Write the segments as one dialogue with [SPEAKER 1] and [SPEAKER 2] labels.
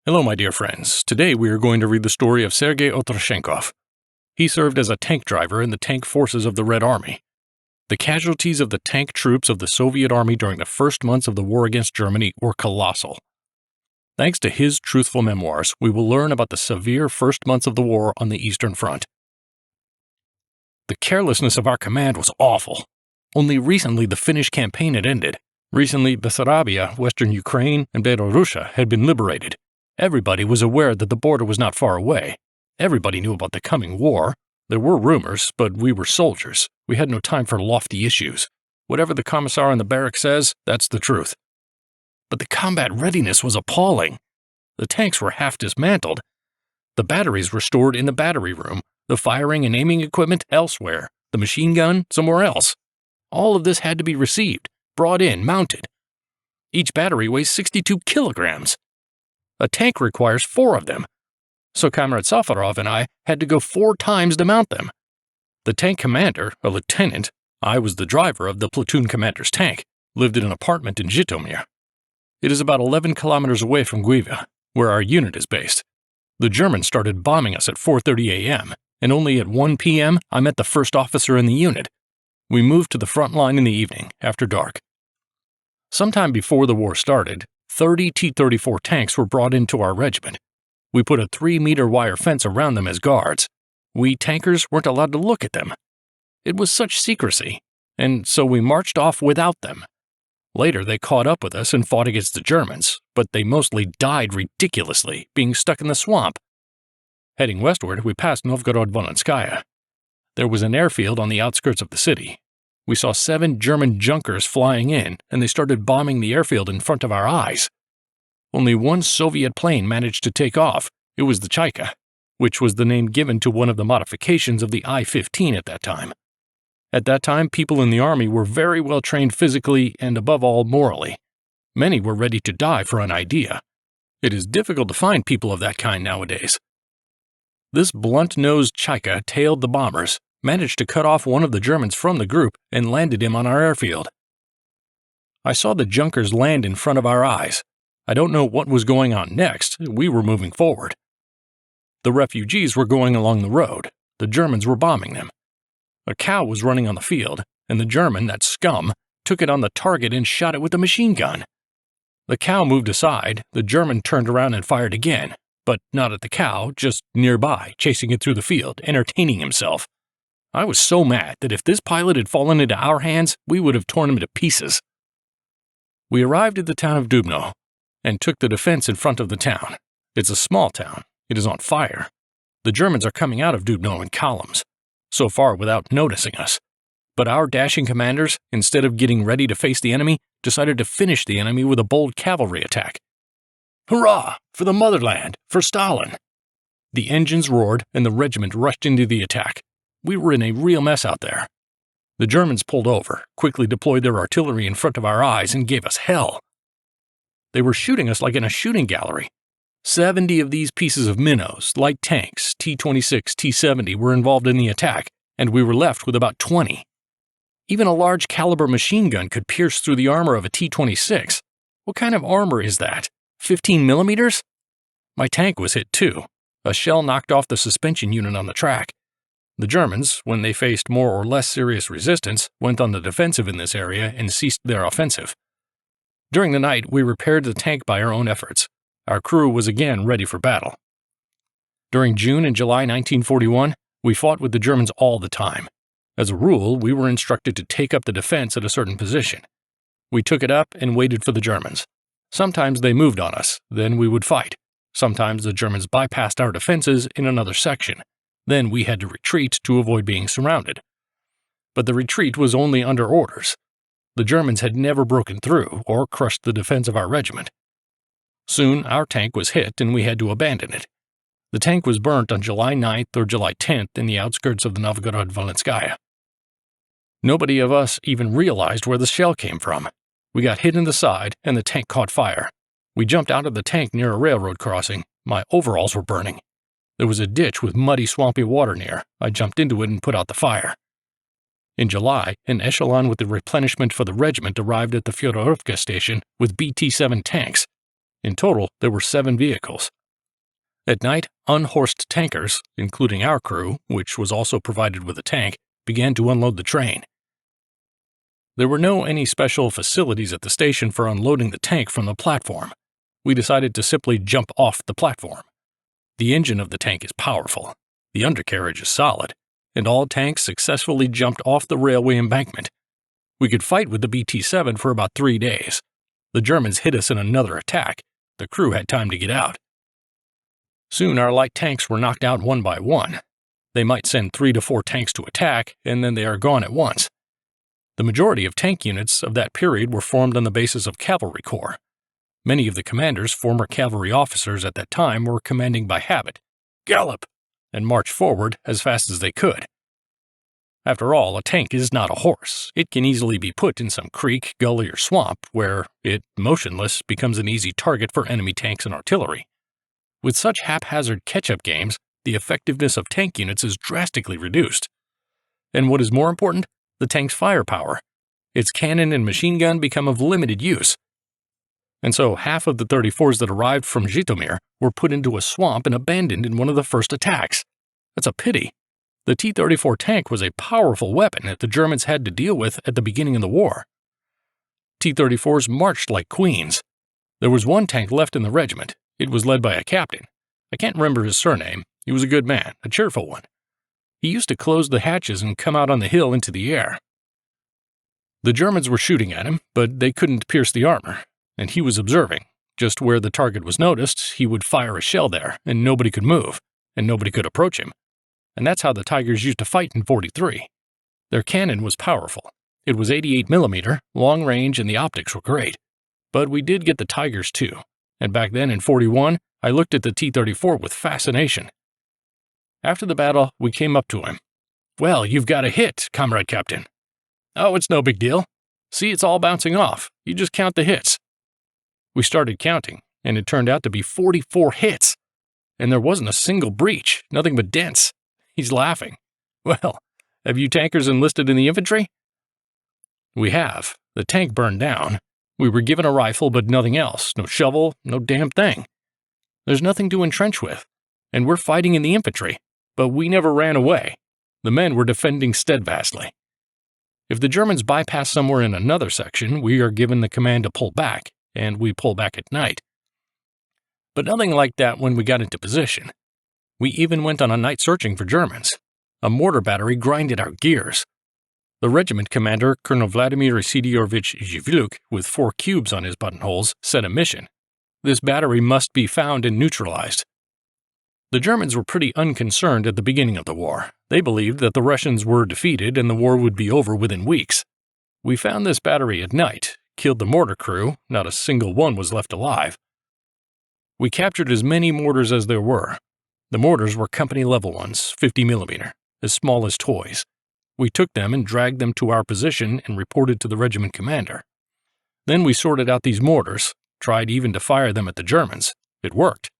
[SPEAKER 1] Hello, my dear friends. Today we are going to read the story of Sergei Otroshchenkov. He served as a tank driver in the tank forces of the Red Army. The casualties of the tank troops of the Soviet Army during the first months of the war against Germany were colossal. Thanks to his truthful memoirs, we will learn about the severe first months of the war on the Eastern Front. The carelessness of our command was awful. Only recently the Finnish campaign had ended. Recently, Bessarabia, Western Ukraine, and Belarus had been liberated. Everybody was aware that the border was not far away. Everybody knew about the coming war. There were rumors, but we were soldiers. We had no time for lofty issues. Whatever the commissar in the barrack says, that's the truth. But the combat readiness was appalling. The tanks were half dismantled. The batteries were stored in the battery room, the firing and aiming equipment elsewhere, the machine gun somewhere else. All of this had to be received, brought in, mounted. Each battery weighs 62 kilograms. A tank requires 4 of them, so Comrade Safarov and I had to go 4 times to mount them. The tank commander, a lieutenant, I was the driver of the platoon commander's tank, lived in an apartment in Zhytomyr. It is about 11 kilometers away from Guiva, where our unit is based. The Germans started bombing us at 4:30 a.m., and only at 1 p.m. I met the first officer in the unit. We moved to the front line in the evening, after dark. Sometime before the war started, 30 T-34 tanks were brought into our regiment. We put a 3-meter wire fence around them as guards. We tankers weren't allowed to look at them. It was such secrecy, and so we marched off without them. Later they caught up with us and fought against the Germans, but they mostly died ridiculously, being stuck in the swamp. Heading westward, we passed Novgorod-Volenskaya. There was an airfield on the outskirts of the city. We saw 7 German Junkers flying in, and they started bombing the airfield in front of our eyes. Only one Soviet plane managed to take off. It was the Chaika, which was the name given to one of the modifications of the I-15 at that time. At that time, people in the army were very well trained physically and, above all, morally. Many were ready to die for an idea. It is difficult to find people of that kind nowadays. This blunt-nosed Chaika tailed the bombers, managed to cut off one of the Germans from the group, and landed him on our airfield. I saw the Junkers land in front of our eyes. I don't know what was going on next. We were moving forward. The refugees were going along the road. The Germans were bombing them. A cow was running on the field, and the German, that scum, took it on the target and shot it with a machine gun. The cow moved aside. The German turned around and fired again, but not at the cow, just nearby, chasing it through the field, entertaining himself. I was so mad that if this pilot had fallen into our hands, we would have torn him to pieces. We arrived at the town of Dubno and took the defense in front of the town. It's a small town. It is on fire. The Germans are coming out of Dubno in columns, so far without noticing us. But our dashing commanders, instead of getting ready to face the enemy, decided to finish the enemy with a bold cavalry attack. Hurrah! For the motherland! For Stalin! The engines roared and the regiment rushed into the attack. We were in a real mess out there. The Germans pulled over, quickly deployed their artillery in front of our eyes, and gave us hell. They were shooting us like in a shooting gallery. 70 of these pieces of minnows, light tanks, T-26, T-70, were involved in the attack, and we were left with about 20. Even a large caliber machine gun could pierce through the armor of a T-26. What kind of armor is that? 15 millimeters? My tank was hit too. A shell knocked off the suspension unit on the track. The Germans, when they faced more or less serious resistance, went on the defensive in this area and ceased their offensive. During the night, we repaired the tank by our own efforts. Our crew was again ready for battle. During June and July 1941, we fought with the Germans all the time. As a rule, we were instructed to take up the defense at a certain position. We took it up and waited for the Germans. Sometimes they moved on us, then we would fight. Sometimes the Germans bypassed our defenses in another section. Then we had to retreat to avoid being surrounded. But the retreat was only under orders. The Germans had never broken through or crushed the defense of our regiment. Soon our tank was hit and we had to abandon it. The tank was burnt on July 9th or July 10th in the outskirts of the Novgorod-Volenskaya. Nobody of us even realized where the shell came from. We got hit in the side and the tank caught fire. We jumped out of the tank near a railroad crossing. My overalls were burning. There was a ditch with muddy, swampy water near. I jumped into it and put out the fire. In July, an echelon with the replenishment for the regiment arrived at the Fyodorovka station with BT-7 tanks. In total, there were 7 vehicles. At night, unhorsed tankers, including our crew, which was also provided with a tank, began to unload the train. There were no any special facilities at the station for unloading the tank from the platform. We decided to simply jump off the platform. The engine of the tank is powerful, the undercarriage is solid, and all tanks successfully jumped off the railway embankment. We could fight with the BT-7 for about 3 days. The Germans hit us in another attack. The crew had time to get out. Soon our light tanks were knocked out one by one. They might send 3 to 4 tanks to attack, and then they are gone at once. The majority of tank units of that period were formed on the basis of cavalry corps. Many of the commanders, former cavalry officers at that time, were commanding by habit, gallop, and march forward as fast as they could. After all, a tank is not a horse. It can easily be put in some creek, gully, or swamp, where it, motionless, becomes an easy target for enemy tanks and artillery. With such haphazard catch-up games, the effectiveness of tank units is drastically reduced. And what is more important, the tank's firepower. Its cannon and machine gun become of limited use. And so half of the 34s that arrived from Zhytomyr were put into a swamp and abandoned in one of the first attacks. That's a pity. The T-34 tank was a powerful weapon that the Germans had to deal with at the beginning of the war. T-34s marched like queens. There was one tank left in the regiment. It was led by a captain. I can't remember his surname. He was a good man, a cheerful one. He used to close the hatches and come out on the hill into the air. The Germans were shooting at him, but they couldn't pierce the armor, and he was observing. Just where the target was noticed, he would fire a shell there, and nobody could move, and nobody could approach him. And that's how the Tigers used to fight in 43. Their cannon was powerful. It was 88mm, long range, and the optics were great. But we did get the Tigers too, and back then in 41, I looked at the T-34 with fascination. After the battle, we came up to him. "Well, you've got a hit, Comrade Captain." "Oh, it's no big deal. See, it's all bouncing off. You just count the hits." We started counting, and it turned out to be 44 hits. And there wasn't a single breach, nothing but dents. He's laughing. "Well, have you tankers enlisted in the infantry?" "We have. The tank burned down. We were given a rifle, but nothing else. No shovel, no damn thing. There's nothing to entrench with. And we're fighting in the infantry. But we never ran away. The men were defending steadfastly. If the Germans bypass somewhere in another section, we are given the command to pull back, and we pull back at night. But nothing like that when we got into position. We even went on a night searching for Germans. A mortar battery grinded our gears. The regiment commander, Colonel Vladimir Isidorovich Zhivluk, with 4 cubes on his buttonholes, set a mission. This battery must be found and neutralized. The Germans were pretty unconcerned at the beginning of the war. They believed that the Russians were defeated and the war would be over within weeks. We found this battery at night, killed the mortar crew, not a single one was left alive. We captured as many mortars as there were. The mortars were company-level ones, 50mm, as small as toys. We took them and dragged them to our position and reported to the regiment commander. Then we sorted out these mortars, tried even to fire them at the Germans. It worked.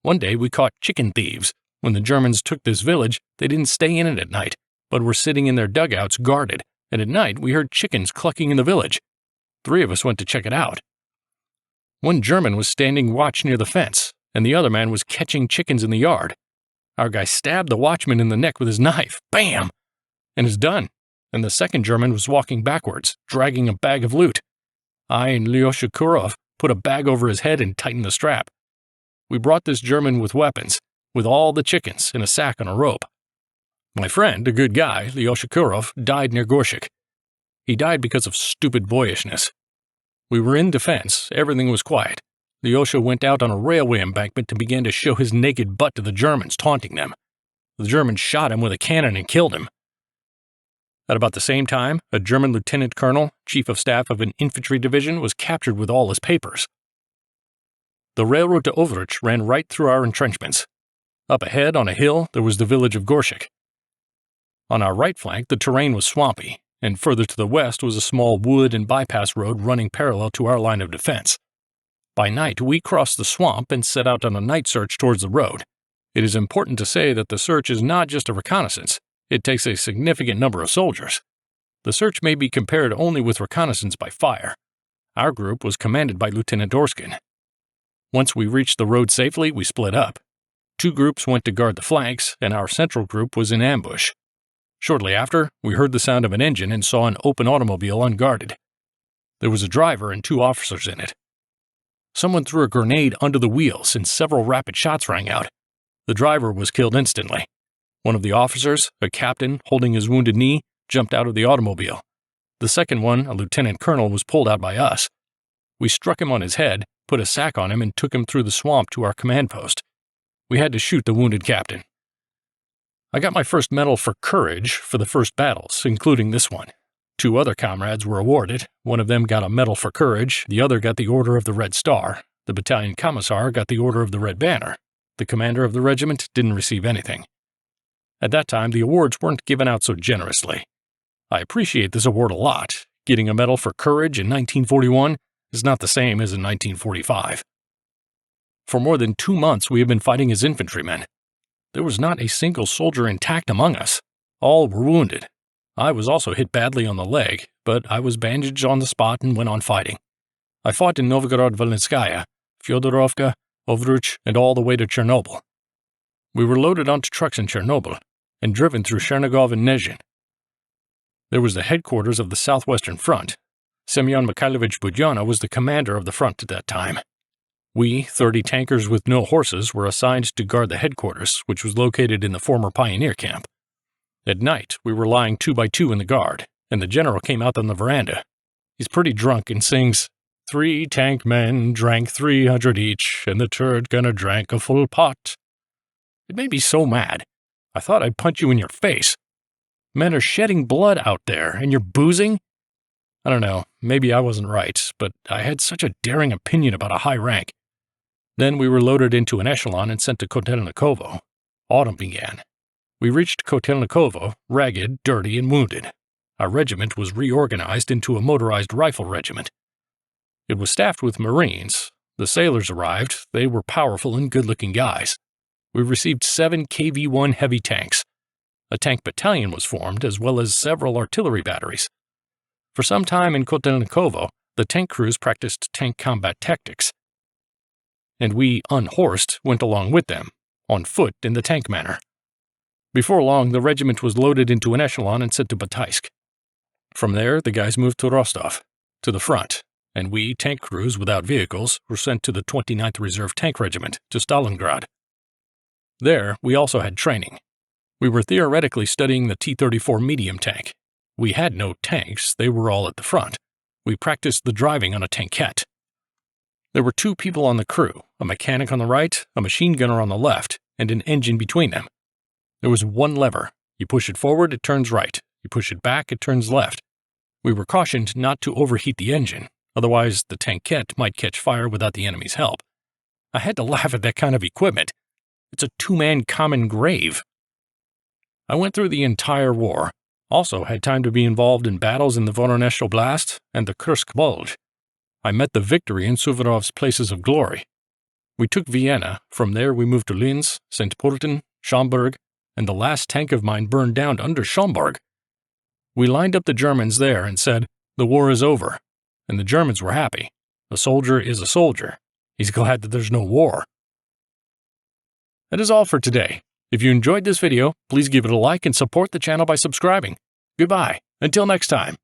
[SPEAKER 1] One day we caught chicken thieves. When the Germans took this village, they didn't stay in it at night, but were sitting in their dugouts guarded, and at night we heard chickens clucking in the village. 3 of us went to check it out. One German was standing watch near the fence, and the other man was catching chickens in the yard. Our guy stabbed the watchman in the neck with his knife. Bam! And it's done. And the second German was walking backwards, dragging a bag of loot. I and Lyosha Kurov put a bag over his head and tightened the strap. We brought this German with weapons, with all the chickens in a sack on a rope. My friend, a good guy, Lyosha Kurov, died near Gorshik. He died because of stupid boyishness. We were in defense, everything was quiet. Lyosha went out on a railway embankment and began to show his naked butt to the Germans, taunting them. The Germans shot him with a cannon and killed him. At about the same time, a German lieutenant colonel, chief of staff of an infantry division, was captured with all his papers. The railroad to Overich ran right through our entrenchments. Up ahead, on a hill, there was the village of Gorshik. On our right flank, the terrain was swampy, and further to the west was a small wood and bypass road running parallel to our line of defense. By night, we crossed the swamp and set out on a night search towards the road. It is important to say that the search is not just a reconnaissance. It takes a significant number of soldiers. The search may be compared only with reconnaissance by fire. Our group was commanded by Lieutenant Orskin. Once we reached the road safely, we split up. 2 groups went to guard the flanks, and our central group was in ambush. Shortly after, we heard the sound of an engine and saw an open automobile unguarded. There was a driver and 2 officers in it. Someone threw a grenade under the wheels and several rapid shots rang out. The driver was killed instantly. One of the officers, a captain holding his wounded knee, jumped out of the automobile. The second one, a lieutenant colonel, was pulled out by us. We struck him on his head, put a sack on him, and took him through the swamp to our command post. We had to shoot the wounded captain. I got my first medal for courage for the first battles, including this one. 2 other comrades were awarded. One of them got a medal for courage, the other got the Order of the Red Star. The battalion commissar got the Order of the Red Banner. The commander of the regiment didn't receive anything. At that time, the awards weren't given out so generously. I appreciate this award a lot. Getting a medal for courage in 1941 is not the same as in 1945. For more than 2 months, we have been fighting as infantrymen. There was not a single soldier intact among us. All were wounded. I was also hit badly on the leg, but I was bandaged on the spot and went on fighting. I fought in Novgorod-Volinskaya, Fyodorovka, Ovruch, and all the way to Chernobyl. We were loaded onto trucks in Chernobyl and driven through Chernigov and Nezhin. There was the headquarters of the Southwestern Front. Semyon Mikhailovich Budyana was the commander of the front at that time. We, 30 tankers with no horses, were assigned to guard the headquarters, which was located in the former pioneer camp. At night, we were lying 2 by 2 in the guard, and the general came out on the veranda. He's pretty drunk and sings, 3 tank men drank 300 each, and the turd gunner drank a full pot. It made me so mad. I thought I'd punch you in your face. Men are shedding blood out there, and you're boozing? I don't know, maybe I wasn't right, but I had such a daring opinion about a high rank. Then we were loaded into an echelon and sent to Kotelnikovo. Autumn began. We reached Kotelnikovo, ragged, dirty, and wounded. Our regiment was reorganized into a motorized rifle regiment. It was staffed with Marines. The sailors arrived. They were powerful and good-looking guys. We received 7 KV-1 heavy tanks. A tank battalion was formed, as well as several artillery batteries. For some time in Kotelnikovo, the tank crews practiced tank combat tactics. And we, unhorsed, went along with them, on foot in the tank manner. Before long, the regiment was loaded into an echelon and sent to Bataisk. From there, the guys moved to Rostov, to the front, and we, tank crews without vehicles, were sent to the 29th Reserve Tank Regiment, to Stalingrad. There, we also had training. We were theoretically studying the T-34 medium tank. We had no tanks, they were all at the front. We practiced the driving on a tankette. There were 2 people on the crew, a mechanic on the right, a machine gunner on the left, and an engine between them. There was 1 lever. You push it forward, it turns right. You push it back, it turns left. We were cautioned not to overheat the engine, otherwise the tankette might catch fire without the enemy's help. I had to laugh at that kind of equipment. It's a 2-man common grave. I went through the entire war, also had time to be involved in battles in the Voronezh Oblast and the Kursk Bulge. I met the victory in Suvorov's places of glory. We took Vienna. From there we moved to Linz, St. Pölten, Schomberg, and the last tank of mine burned down under Schomberg. We lined up the Germans there and said, the war is over, and the Germans were happy. A soldier is a soldier. He's glad that there's no war. That is all for today. If you enjoyed this video, please give it a like and support the channel by subscribing. Goodbye. Until next time.